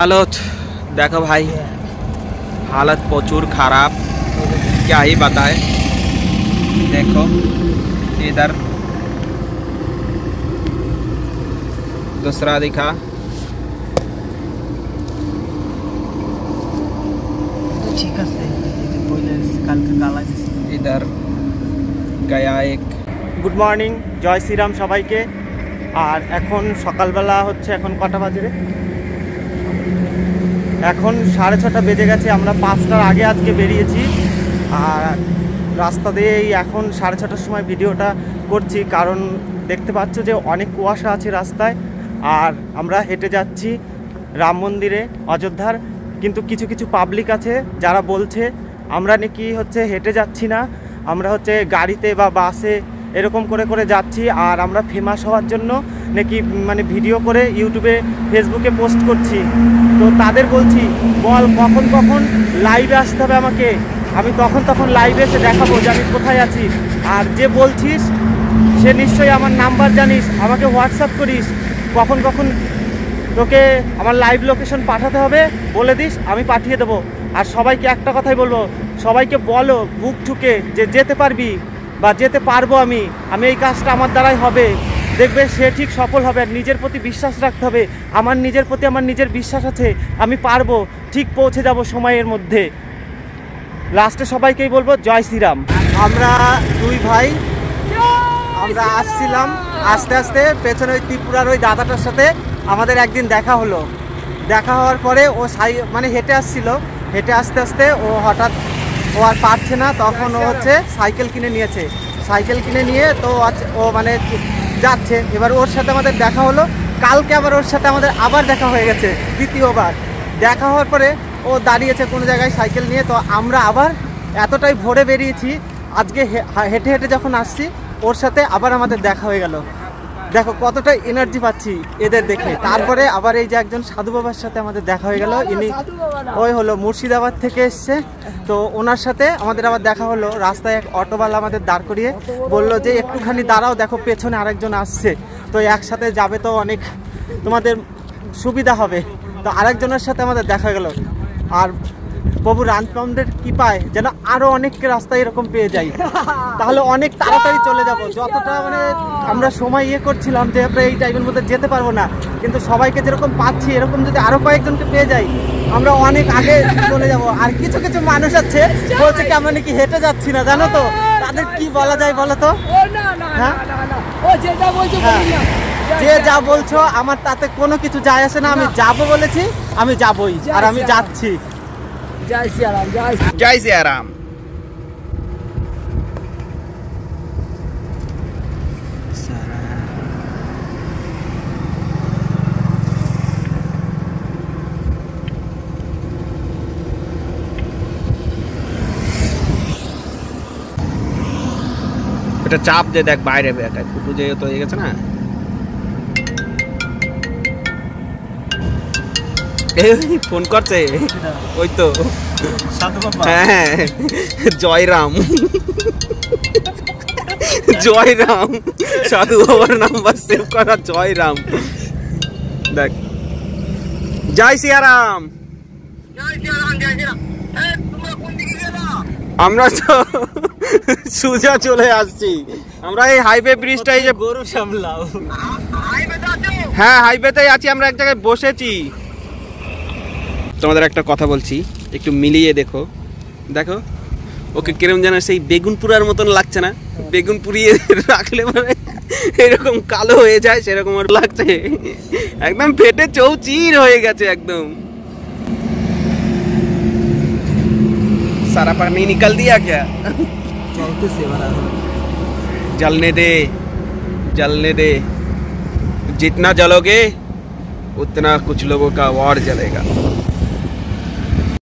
हालत देखो भाई, हालत प्रचुर खराब, क्या ही बताए। देखो इधर दूसरा दिखा, इधर गया एक। गुड मर्निंग, जय श्रीराम सबाइके। और এখন সকালবেলা হচ্ছে, এখন কটা বাজে রে? এখন 6:30 বেজে গেছে। আমরা 5টার আগে আজকে বেরিয়েছি আর রাস্তা দিয়েই এখন 6:30টার সময় ভিডিওটা করছি, কারণ দেখতে পাচ্ছ যে অনেক কুয়াশা আছে রাস্তায়। আর আমরা হেঁটে যাচ্ছি রাম মন্দিরে অযোধ্যার, কিন্তু কিছু কিছু পাবলিক আছে যারা বলছে আমরা নাকি হচ্ছে হেঁটে যাচ্ছি না, আমরা হচ্ছে গাড়িতে বা বাসে এরকম করে করে যাচ্ছি। আর আমরা ফেমাস হওয়ার জন্য নাকি মানে ভিডিও করে ইউটিউবে ফেসবুকে পোস্ট করছি। তো তাদের বলছি, বল কখন কখন লাইভে আসতে হবে আমাকে, আমি তখন লাইভে এসে দেখাবো যে আমি কোথায় আছি। আর যে বলছিস সে নিশ্চয়ই আমার নাম্বার জানিস, আমাকে হোয়াটসঅ্যাপ করিস, কখন কখন তোকে আমার লাইভ লোকেশন পাঠাতে হবে বলে দিস, আমি পাঠিয়ে দেবো। আর সবাইকে একটা কথাই বলবো, সবাইকে বলো বুক ঠুকে যে যেতে পারবি বা যেতে পারবো, আমি এই কাজটা আমার দ্বারাই হবে, দেখবে সে ঠিক সফল হবে। আর নিজের প্রতি বিশ্বাস রাখতে হবে, আমার নিজের প্রতি আমার নিজের বিশ্বাস আছে, আমি পারবো, ঠিক পৌঁছে যাব সময়ের মধ্যে। লাস্টে সবাইকেই বলবো জয় শ্রীরাম। আমরা দুই ভাই আমরা আসছিলাম, আস্তে আস্তে পেছনে ওই ত্রিপুরার ওই দাদাটার সাথে আমাদের একদিন দেখা হলো। দেখা হওয়ার পরে ও মানে হেঁটে আসছিল, হেঁটে আস্তে আস্তে ও হঠাৎ ও আর পারছে না, তখন ও হচ্ছে সাইকেল কিনে নিয়েছে। সাইকেল কিনে নিয়ে তো ও মানে যাচ্ছে। এবার ওর সাথে আমাদের দেখা হলো, কালকে আবার ওর সাথে আমাদের আবার দেখা হয়ে গেছে দ্বিতীয়বার। দেখা হওয়ার পরে ও দাঁড়িয়েছে কোনো জায়গায় সাইকেল নিয়ে। তো আমরা আবার এতটাই ভোরে বেরিয়েছি, আজকে হেঁটে হেঁটে যখন আসছি ওর সাথে আবার আমাদের দেখা হয়ে গেল। দেখো কতটা এনার্জি পাচ্ছি এদের দেখে। তারপরে আবার এই যে একজন সাধু বাবার সাথে আমাদের দেখা হয়ে গেল, ইনি ওই হলো মুর্শিদাবাদ থেকে এসছে। তো ওনার সাথে আমাদের আবার দেখা হলো। রাস্তায় এক অটোওয়ালা আমাদের দাঁড় করিয়ে বলল যে একটুখানি দাঁড়াও, দেখো পেছনে আরেকজন আসছে, তো একসাথে যাবে তো অনেক তোমাদের সুবিধা হবে। তো আরেকজনের সাথে আমাদের দেখা গেল। আর প্রভু রামচন্দ্রের কৃপায় যেন আরো অনেক রাস্তায় এরকম পেয়ে যাই, তাহলে অনেক তাড়াতাড়ি চলে যাব। যতটা মানে আমরা সময় করছিলাম যে আমরা এই টাইমের মধ্যে যেতে পারবো না, কিন্তু সবাইকে যেরকম পাচ্ছি এরকম যদি আরো কয়েকজনকে পেয়ে যাই আমরা অনেক আগে চলে যাব। আর কিছু কিছু মানুষ আছে বলছে কি আমরা নাকি হেঁটে যাচ্ছি না, জানো তো তাদের কি বলা যায় বলো তো? হ্যাঁ, যে যা বলছো আমার তাতে কোনো কিছু যায় আসে না। আমি যাবো বলেছি, আমি যাবই, আর আমি যাচ্ছি। জয় শ্রীরাম, জয় শ্রীরাম। এটা চাপ দে, দেখ বাইরে ফুটু যে তো হয়ে গেছে না। ফোন করছে ওই তো, হ্যাঁ জয়রাম, জয়রাম সাধু বাবার নাম্বার সেভ করা, জয়রাম। দেখ জয় শ্রীরাম। আমরা তো সুজা চলে আসছি, আমরা এই হাইওয়ে ব্রিজটা, এই যে গরু সামলাও, হ্যাঁ হাইওয়েতেই আছি, আমরা এক জায়গায় বসেছি। তোমাদের একটা কথা বলছি, একটু মিলিয়ে দেখো, দেখো ওকে কিরম যেন সেই বেগুন পুরার মতন লাগছে না? বেগুন পুড়িয়ে রাখলে মানে এরকম কালো হয়ে যায়, সেরকম ওর লাগছে, একদম ফেটে চৌচির হয়ে গেছে একদম। सारा पानी निकल दिया क्या? जलने दे, जलने दे, जितना जलोगे उतना कुछ लोगों का और जलेगा।